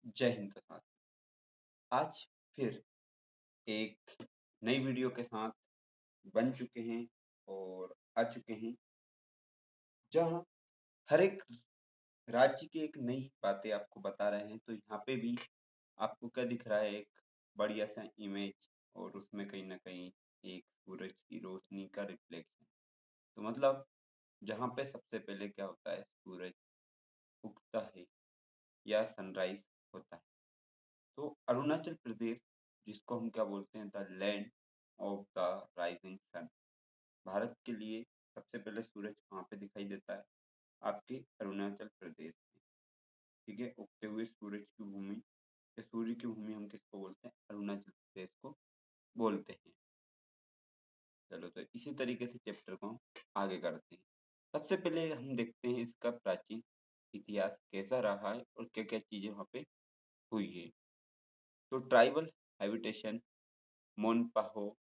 जय हिंद के साथ आज फिर एक नई वीडियो के साथ बन चुके हैं और आ चुके हैं जहां हर एक राज्य की एक नई बातें आपको बता रहे हैं। तो यहाँ पे भी आपको क्या दिख रहा है, एक बढ़िया सा इमेज और उसमें कहीं ना कहीं एक सूरज की रोशनी का रिफ्लेक्शन। तो मतलब जहाँ पे सबसे पहले क्या होता है, सूरज उगता है या सनराइज होता है। तो अरुणाचल प्रदेश, जिसको हम क्या बोलते हैं, the land of the rising sun, Bharat के लिए सबसे पहले सूरज कहाँ पे दिखाई देता है? आपके अरुणाचल प्रदेश में। ठीक है, उगते हुए सूरज की भूमि या सूर्य की भूमि हम किसको बोलते हैं? अरुणाचल प्रदेश को बोलते हैं। चलो, तो इसी तरीके से चैप्टर को हम आगे करते हैं। सबसे पहले हम देखते हैं इसका प्राचीन इतिहास कैसा रहा है और क्या क्या चीजें वहाँ पे हुई है। तो ट्राइबल हैबिटेशन, मोनपा हो,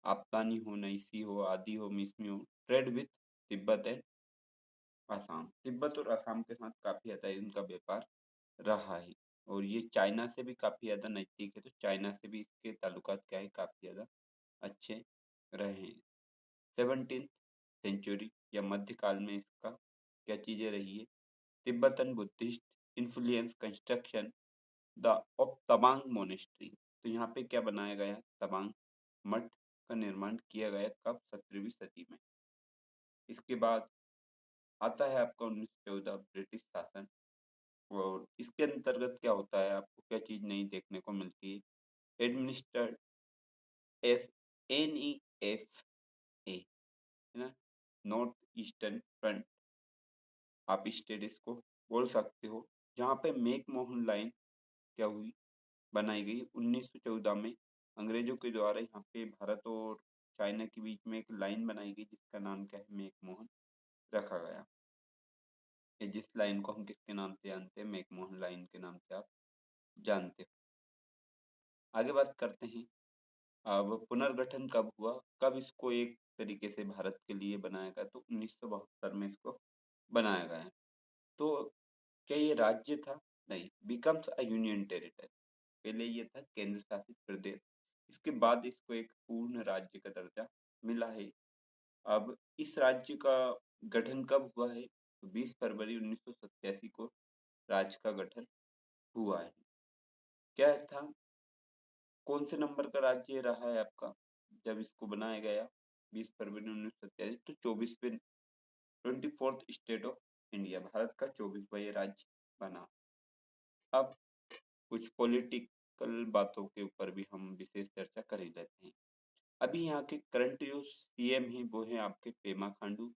आपतानी हो, नैसी हो, आदि हो, मिसमी हो, trade with Tibet and Assam. Tibet और असम के साथ काफी ज्यादा इनका व्यापार रहा है और ये चाइना से भी काफी ज्यादा नजदीक है। तो चाइना से भी इसके ताल्लुकात क्या है, काफी ज्यादा अच्छे रहे हैं। 17th सेंचुरी या मध्यकाल में इसका क्या चीजें रही है? Tibetan Buddhist influence construction the of Tawang monastery. तो यहाँ पे क्या बनाया गया? तवांग मठ का निर्माण किया गया। कब? 17वीं सदी में। इसके बाद आता है आपका 1914 ब्रिटिश शासन। और इसके अंतर्गत क्या होता है, आपको क्या चीज नई देखने को मिलती है? एडमिनिस्ट्रेड एस NEFA, है ना, नॉर्थ ईस्टर्न फ्रंट, आप स्टेट इसको बोल सकते हो। जहाँ पे मेक मोहन लाइन क्या हुई, बनाई गई 1914 में। अंग्रेजों के द्वारा यहाँ पे भारत और चाइना के बीच में एक लाइन बनाई गई जिसका नाम क्या है? मेक मोहन रखा गया। ये जिस लाइन को हम किसके नाम से जानते हैं? मेक मोहन लाइन के नाम से आप जानते हो। आगे बात करते हैं, अब पुनर्गठन कब हुआ, कब इसको एक तरीके से भारत के लिए बनाया गया? तो 1972 में इसको बनाया गया है। तो क्या ये राज्य था? नहीं, बिकम्स अ यूनियन टेरिटरी। पहले ये था केंद्र शासित प्रदेश, इसके बाद इसको एक पूर्ण राज्य का दर्जा मिला है। अब इस राज्य का गठन कब हुआ है? तो 20 फरवरी 1987 को राज्य का गठन हुआ है। क्या था, कौन से नंबर का राज्य रहा है आपका जब इसको बनाया गया? 20 फरवरी 1987, तो 24वें, 24th state of India, Bharat का 24वां ये राज्य बना। अब कुछ पॉलिटिकल बातों के ऊपर भी हम विशेष चर्चा कर ही लेते हैं। अभी यहाँ के करंट जो CM है वो है आपके पेमा खांडू।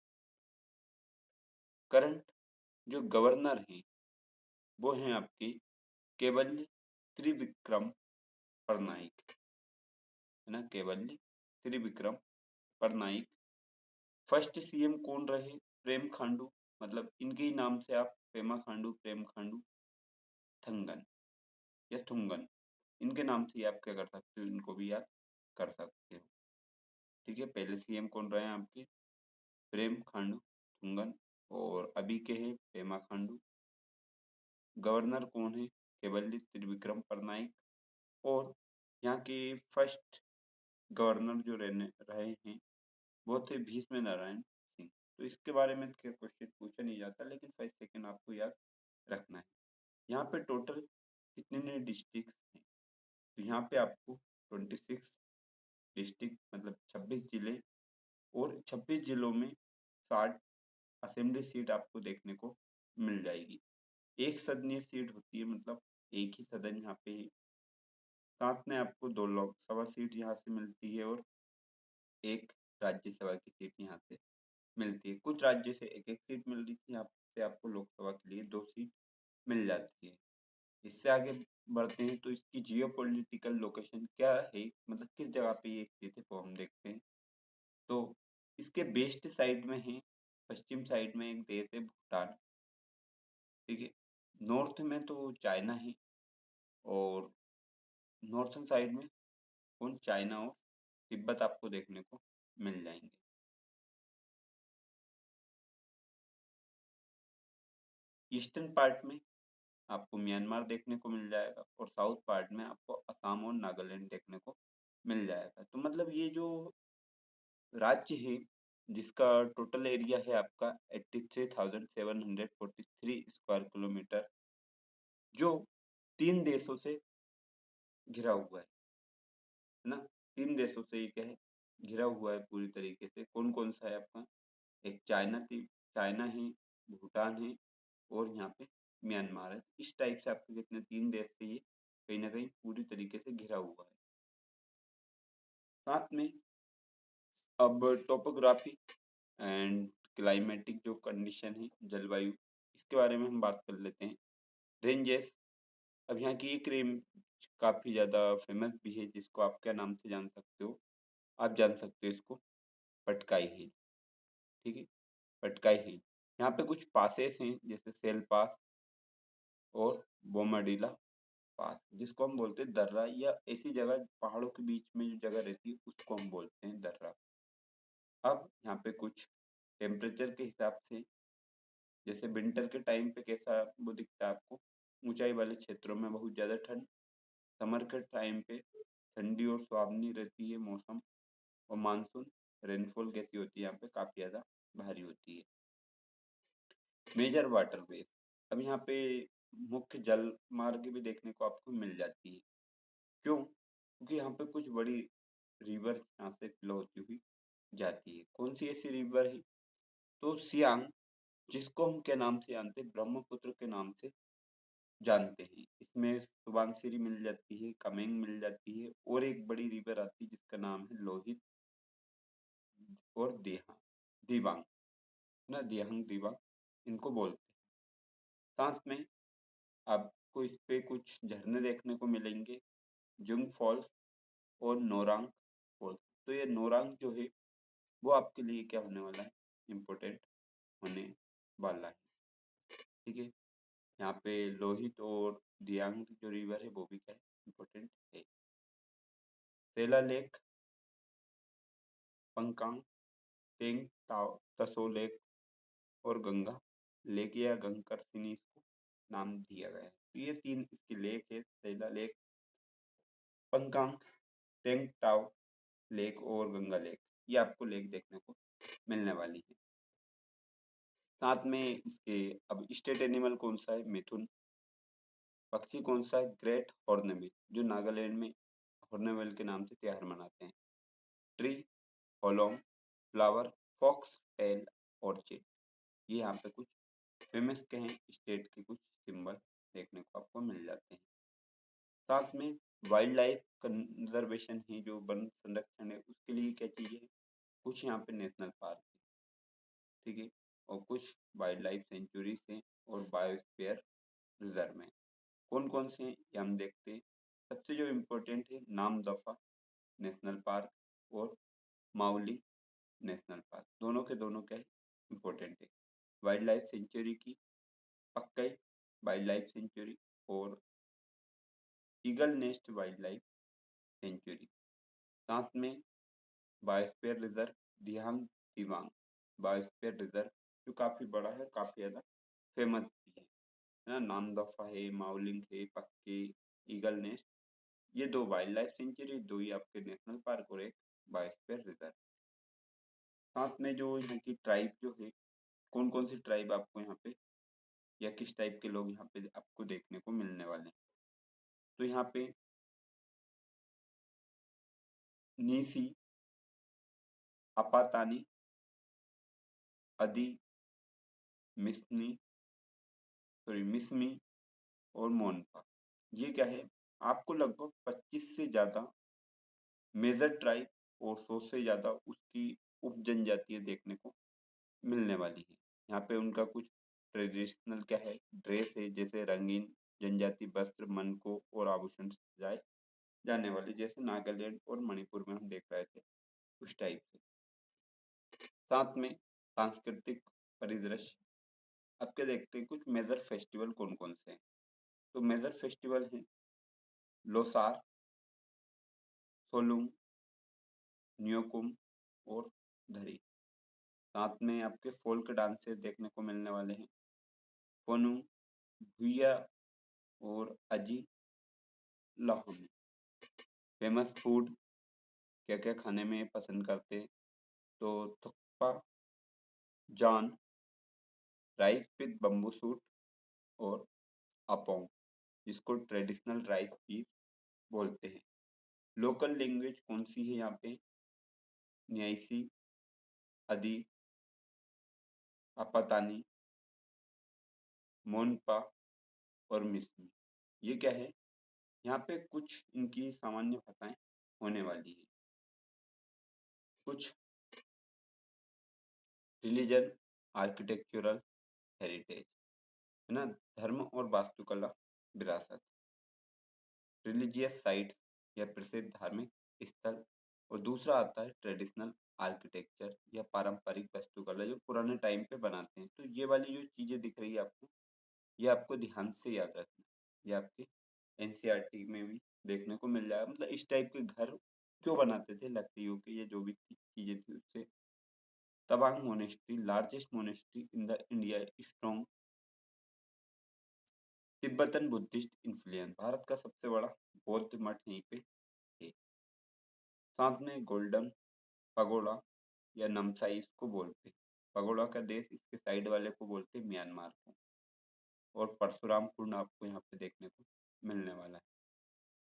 करंट जो गवर्नर है वो है आपके केवल्य त्रिविक्रम परनाइक, है ना, केवल्य त्रिविक्रम परनाइक। फर्स्ट CM कौन रहे? प्रेम खांडू, मतलब इनके ही नाम से आप पेमा खांडू, प्रेम खांडू, थंगन या थुंगन, इनके नाम से ही आप क्या कर सकते हो, इनको भी याद कर सकते हो। ठीक है, पहले CM कौन रहे हैं आपके? प्रेम खांडू थुंगन, और अभी के हैं पेमा खांडू। गवर्नर कौन है? केवल्य त्रिविक्रम परनाइक। और यहाँ के फर्स्ट गवर्नर जो रहने रहे हैं वो थे भीष्म नारायण सिंह। तो इसके बारे में क्या क्वेश्चन पूछा नहीं जाता, लेकिन 5 सेकेंड आपको याद रखना है। यहाँ पे टोटल कितने डिस्ट्रिक्ट हैं? तो यहाँ पे आपको 26 डिस्ट्रिक्ट, मतलब 26 जिले, और 26 जिलों में 60 असेंबली सीट आपको देखने को मिल जाएगी। एक सदनीय सीट होती है, मतलब एक ही सदन यहाँ पे है। साथ में आपको 2 लोकसभा सीट यहाँ से मिलती है और एक राज्यसभा की सीट यहाँ से मिलती है। कुछ राज्यों से एक एक सीट मिल रही थी, यहाँ से आपको लोकसभा के लिए 2 सीट मिल जाती है। इससे आगे बढ़ते हैं तो इसकी जियो पॉलिटिकल लोकेशन क्या है, मतलब किस जगह पे ये स्थित है, वो हम देखते हैं। तो इसके वेस्ट साइड में है, पश्चिम साइड में एक देश है भूटान। ठीक है, नॉर्थ में तो चाइना है, और नॉर्थन साइड में कौन? चाइना और तिब्बत आपको देखने को मिल जाएंगे। ईस्टर्न पार्ट में आपको म्यांमार देखने को मिल जाएगा और साउथ पार्ट में आपको असम और नागालैंड देखने को मिल जाएगा। तो मतलब ये जो राज्य है जिसका टोटल एरिया है आपका 83,743 स्क्वायर किलोमीटर, जो 3 देशों से घिरा हुआ है ना? 3 देशों से ये क्या है, घिरा हुआ है पूरी तरीके से। कौन-कौन सा है आपका? एक चाइना है, भूटान है और यहाँ पे म्यांमार है। इस टाइप से आपके कितने 3 देश से ये कहीं न कहीं पूरी तरीके से घिरा हुआ है। साथ में अब टोपोग्राफी एंड क्लाइमेटिक जो कंडीशन है, जलवायु, इसके बारे में हम बात कर लेते हैं। रेंजेस, अब यहाँ की एक रेंज काफ़ी ज़्यादा फेमस भी है जिसको आप क्या नाम से जान सकते हो? आप जान सकते हो इसको पटकाई हिल, ठीक है? पटकाई हिल। यहाँ पे कुछ पासेस हैं जैसे सेल पास और बोमाडिला पास, जिसको हम बोलते हैं दर्रा, या ऐसी जगह पहाड़ों के बीच में जो जगह रहती है उसको हम बोलते हैं दर्रा। अब यहाँ पे कुछ टेम्परेचर के हिसाब से, जैसे विंटर के टाइम पे कैसा वो दिखता है आपको, ऊंचाई वाले क्षेत्रों में बहुत ज़्यादा ठंड, समर के टाइम पे ठंडी और सुहावनी रहती है मौसम, और मानसून रेनफॉल कैसी होती है यहाँ पे, काफ़ी ज़्यादा भारी होती है। मेजर वाटरवेज, अब यहाँ पे मुख्य जल मार्ग भी देखने को आपको मिल जाती है। क्यों? क्योंकि यहाँ पे कुछ बड़ी रिवर यहाँ से फ्लो होती हुई जाती है। कौन सी ऐसी रिवर है? तो सियांग, जिसको हम क्या नाम से जानते हैं, ब्रह्मपुत्र के नाम से जानते हैं। इसमें सुबानसिरी मिल जाती है, कमेंग मिल जाती है, और एक बड़ी रिवर आती है जिसका नाम है लोहित और दिबांग, है ना? दियांग दिबांग इनको बोलते हैं। साथ में आपको इस पे कुछ झरने देखने को मिलेंगे, जुंग फॉल्स और नोरांग फॉल्स। तो ये नोरांग जो है वो आपके लिए क्या होने वाला है, इम्पोर्टेंट होने वाला है, ठीक है? यहाँ पे लोहित और दियांग जो रिवर है वो भी क्या है, इम्पोर्टेंट है। सेला लेक, पंकांग, तेंग ताओ, तसो लेक और गंगा लेक या गंगकरसिनी इसको नाम दिया गया है। तो ये 3 इसकी लेक है, सेला लेक, पंकांग, तेंग ताओ लेक और गंगा लेक। ये आपको लेक देखने को मिलने वाली है। साथ में इसके अब स्टेट एनिमल कौन सा है? मिथुन। पक्षी कौन सा है? ग्रेट हॉर्नबिल, जो नागालैंड में हॉर्नबिल के नाम से त्योहार मनाते हैं। Tree, hollong, flower, foxtail orchid. ये यहाँ पे कुछ फेमस के हैं, स्टेट के कुछ सिंबल देखने को आपको मिल जाते हैं। साथ में वाइल्ड लाइफ कंजर्वेशन है, जो वन संरक्षण है, उसके लिए क्या चाहिए? कुछ यहाँ पे नेशनल पार्क है, ठीक है, और कुछ वाइल्ड लाइफ सेंचुरीज हैं और बायोस्फीयर रिजर्व में। कौन कौन से हैं ये हम देखते हैं। सबसे जो इम्पोर्टेंट है, नामदफा नेशनल पार्क और माउली नेशनल पार्क, दोनों के दोनों क्या है, इम्पोर्टेंट है। वाइल्ड लाइफ सेंचुरी की पक्कई वाइल्ड लाइफ सेंचुरी और eagle nest wild life sanctuary. साथ में बायोस्फीयर रिजर्व दिहांग दिबांग बायोस्फीयर रिजर्व, जो काफ़ी बड़ा है, काफ़ी ज़्यादा फेमस भी है ना? नामदफा है, माउलिंग है, पक्के, ईगल नेस्ट, ये 2 वाइल्ड लाइफ सेंचुरी, 2 ही आपके नेशनल पार्क और एक बायोस्फीयर रिजर्व। साथ में जो यहाँ की ट्राइब जो है, कौन-कौन सी ट्राइब आपको यहाँ पे या किस टाइप के लोग यहाँ पे आपको देखने को मिलने वाले हैं? तो यहाँ पे नीसी, अपातानी, अदी, मिसमी और मोनपा। ये क्या है, आपको लगभग 25 से ज़्यादा मेजर ट्राइब और 100 से ज़्यादा उसकी उप जनजातियाँ देखने को मिलने वाली है। यहाँ पे उनका कुछ ट्रेडिशनल क्या है, ड्रेस है, जैसे रंगीन जनजाति वस्त्र, मन को और आभूषण से सजाए जाने वाले, जैसे नागालैंड और मणिपुर में हम देख रहे थे उस टाइप से। साथ में सांस्कृतिक परिदृश्य, अब क्या देखते हैं, कुछ मेजर फेस्टिवल कौन कौन से हैं। तो मेजर फेस्टिवल हैं लोसार, सोलुंग, न्योकुम और धरी। साथ में आपके फोल्क डांसेस देखने को मिलने वाले हैं, फोनू, भुइया और अजी लाहौरी। फेमस फूड क्या क्या खाने में पसंद करते, तो थुक्पा, जान, राइस विद बम्बू सूट और अपोंग, जिसको ट्रेडिशनल राइस भी बोलते हैं। लोकल लैंग्वेज कौन सी है यहाँ पे, न्यासी, अदी, अपातानी, मोनपा और मिस्मी। ये क्या है, यहाँ पे कुछ इनकी सामान्य भाषाएं होने वाली है। कुछ रिलीजन, आर्किटेक्चरल हेरिटेज, है ना, धर्म और वास्तुकला विरासत, रिलीजियस साइट्स या प्रसिद्ध धार्मिक स्थल, और दूसरा आता है ट्रेडिशनल आर्किटेक्चर या पारंपरिक वास्तुकला जो पुराने टाइम पे बनाते हैं। तो ये वाली जो चीजें दिख रही है आपको, ये आपको ध्यान से याद रखना, ये आपके एनसीईआरटी में भी देखने को मिल जाएगा। मतलब इस टाइप के घर क्यों बनाते थे, लकड़ियों के, ये जो भी चीजें थी उससे। Tawang monastery, largest monastery in the India, strong Tibetan Buddhist influence, Bharat का सबसे बड़ा बौद्ध मठ यहीं पे है। साथ में गोल्डन पगोड़ा या नमसाई इसको बोलते हैं। पगोड़ा का देश इसके साइड वाले को बोलते हैं म्यांमार को। और परशुराम कुंड आपको यहाँ पे देखने को मिलने वाला है।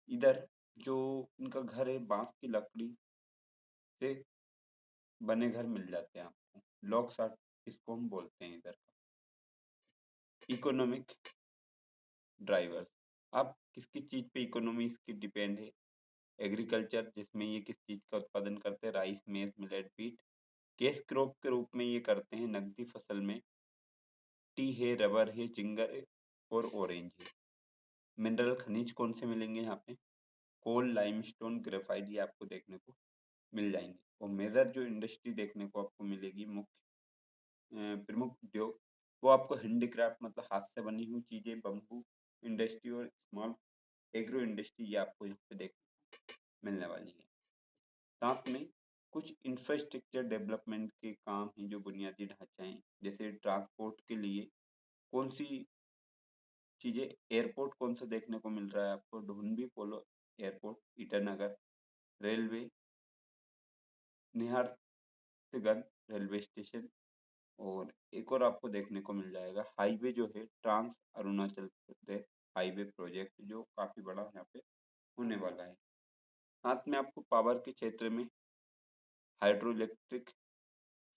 इधर जो इनका घर है, बांस की लकड़ी से बने घर मिल जाते हैं आपको, लॉग साट इसको हम बोलते हैं इधर का। इकोनॉमिक ड्राइवर्स, आप किसकी चीज पे इकोनॉमी इसकी डिपेंड है, एग्रीकल्चर, जिसमें ये किस चीज का उत्पादन करते हैं, राइस, मेज, मिलेट, व्हीट। कैश क्रॉप के रूप में ये करते हैं, नकदी फसल में टी है, रबर है, जिंगर है और ऑरेंज है। मिनरल खनिज कौन से मिलेंगे यहाँ पे, कोल, लाइमस्टोन, ग्रेफाइट, ये आपको देखने को मिल जाएंगे। और मेजर जो इंडस्ट्री देखने को आपको मिलेगी, मुख्य प्रमुख उद्योग, वो आपको हैंडीक्राफ्ट मतलब हाथ से बनी हुई चीजें, बम्बू इंडस्ट्री और स्मॉल एग्रो इंडस्ट्री, ये आपको यहाँ पे देखने को मिलने वाली है। साथ में कुछ इंफ्रास्ट्रक्चर डेवलपमेंट के काम हैं, जो बुनियादी ढांचा हैं, जैसे ट्रांसपोर्ट के लिए कौन सी चीजें, एयरपोर्ट कौन सा देखने को मिल रहा है आपको, Donyi Polo airport, Itanagar, railway, Naharlagun railway station. और एक और आपको देखने को मिल जाएगा हाईवे जो है, trans Arunachal Pradesh highway project, जो काफी बड़ा यहाँ पे होने वाला है। साथ में आपको पावर के क्षेत्र में hydro electric,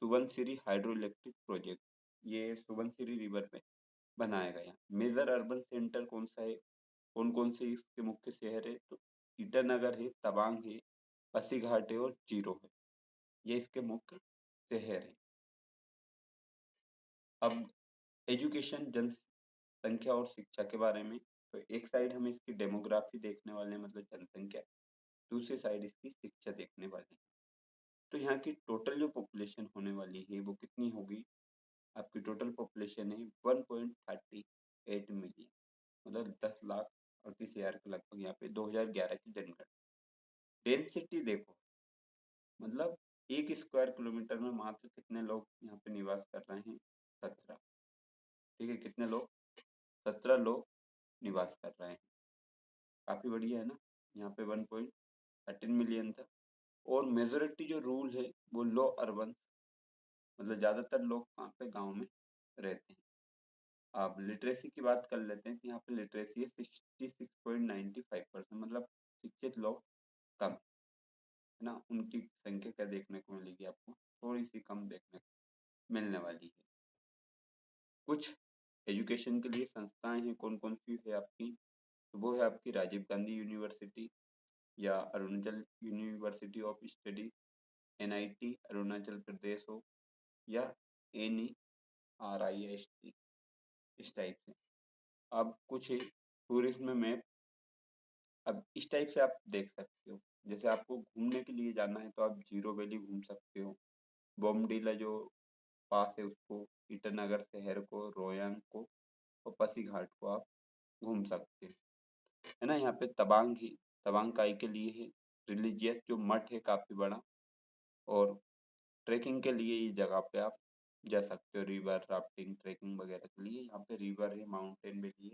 Subansiri hydro electric project, ये सुबनसिरी रिवर पे बनाया गया। मेजर अर्बन सेंटर कौन सा है, कौन कौन से इसके मुख्य शहर है, तो ईटानगर है, तवांग है, पासीघाट है और जीरो है, ये इसके मुख्य शहर है। अब एजुकेशन, जनसंख्या और शिक्षा के बारे में, तो एक साइड हम इसकी डेमोग्राफी देखने वाले हैं, मतलब जनसंख्या, दूसरी साइड इसकी शिक्षा देखने वाले हैं। तो यहाँ की टोटल जो पॉपुलेशन होने वाली है वो कितनी होगी, आपकी टोटल पॉपुलेशन है 1.38 मिलियन, मतलब 10,38,000 के लगभग यहाँ पे 2011 की जनगणना। डेंसिटी देखो, मतलब 1 स्क्वायर किलोमीटर में मात्र कितने लोग यहाँ पे निवास कर रहे हैं, 17। ठीक है, कितने लोग, 17 लोग निवास कर रहे हैं, काफी बढ़िया है ना। यहाँ पे 1.13 मिलियन था। और मेजोरिटी जो रूल है वो लो अर्बन, मतलब ज्यादातर लोग वहाँ पे गाँव में रहते हैं। अब लिटरेसी की बात कर लेते हैं, तो यहाँ पे लिटरेसी है 66.95%, मतलब शिक्षित लोग कम है ना। उनकी संख्या क्या देखने को मिलेगी आपको, थोड़ी सी कम देखने को मिलने वाली है। कुछ एजुकेशन के लिए संस्थाएं हैं, कौन कौन सी है आपकी, तो वो है आपकी राजीव गांधी यूनिवर्सिटी या Arunachal university of study, NIT Arunachal Pradesh हो, या NERIST, इस टाइप से। अब कुछ है टूरिज्म मैप, अब इस टाइप से आप देख सकते हो, जैसे आपको घूमने के लिए जाना है तो आप जीरो वैली घूम सकते हो, बोमडीला जो पास है उसको, ईटानगर शहर को, रोयांग को और पासीघाट को आप घूम सकते हैं, है ना। यहाँ पे तवांग ही, तवांग काई के लिए है, रिलीजियस जो मठ है काफी बड़ा, और ट्रैकिंग के लिए ये जगह पे आप जा सकते हो, रिवर राफ्टिंग, ट्रैकिंग वगैरह के लिए यहाँ पे रिवर है, माउंटेन भी है,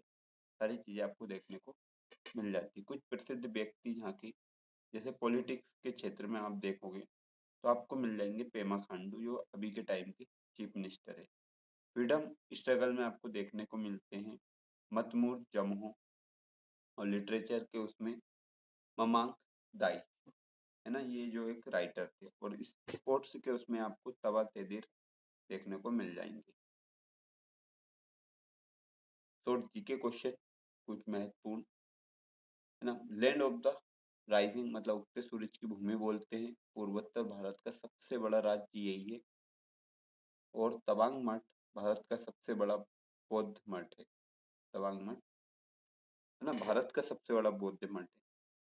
सारी चीज़ें आपको देखने को मिल जाती है। कुछ प्रसिद्ध व्यक्ति यहाँ की, जैसे पॉलिटिक्स के क्षेत्र में आप देखोगे तो आपको मिल जाएंगे पेमा खांडू, जो अभी के टाइम के चीफ मिनिस्टर है। फ्रीडम स्ट्रगल में आपको देखने को मिलते हैं मतमूर जमहो, और लिटरेचर के उसमें ममांग दाई, है ना, ये जो एक राइटर थे। और स्पोर्ट्स के उसमें आपको तवा तेदिर देखने को मिल जाएंगे। तो जीके क्वेश्चन कुछ महत्वपूर्ण, है ना। लैंड ऑफ द राइजिंग मतलब उगते सूरज की भूमि बोलते हैं, पूर्वोत्तर भारत का सबसे बड़ा राज्य यही है। और तवांग मठ भारत का सबसे बड़ा बौद्ध मठ है। तवांग मठ, है ना, भारत का सबसे बड़ा बौद्ध मठ है।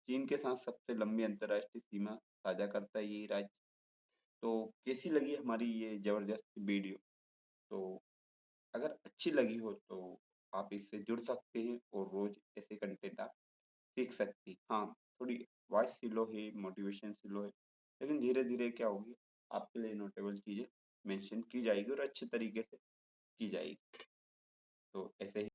चीन के साथ सबसे लंबी अंतर्राष्ट्रीय सीमा साझा करता है यही राज्य। तो कैसी लगी हमारी ये जबरदस्त वीडियो? तो अगर अच्छी लगी हो तो आप इससे जुड़ सकते हैं और रोज ऐसे कंटेंट आप सीख सकते हैं। हाँ, थोड़ी वॉइस स्लो है, मोटिवेशन स्लो है, लेकिन धीरे धीरे क्या होगी, आपके लिए नोटेबल चीज़ें मेंशन की जाएगी और अच्छे तरीके से की जाएगी। तो ऐसे ही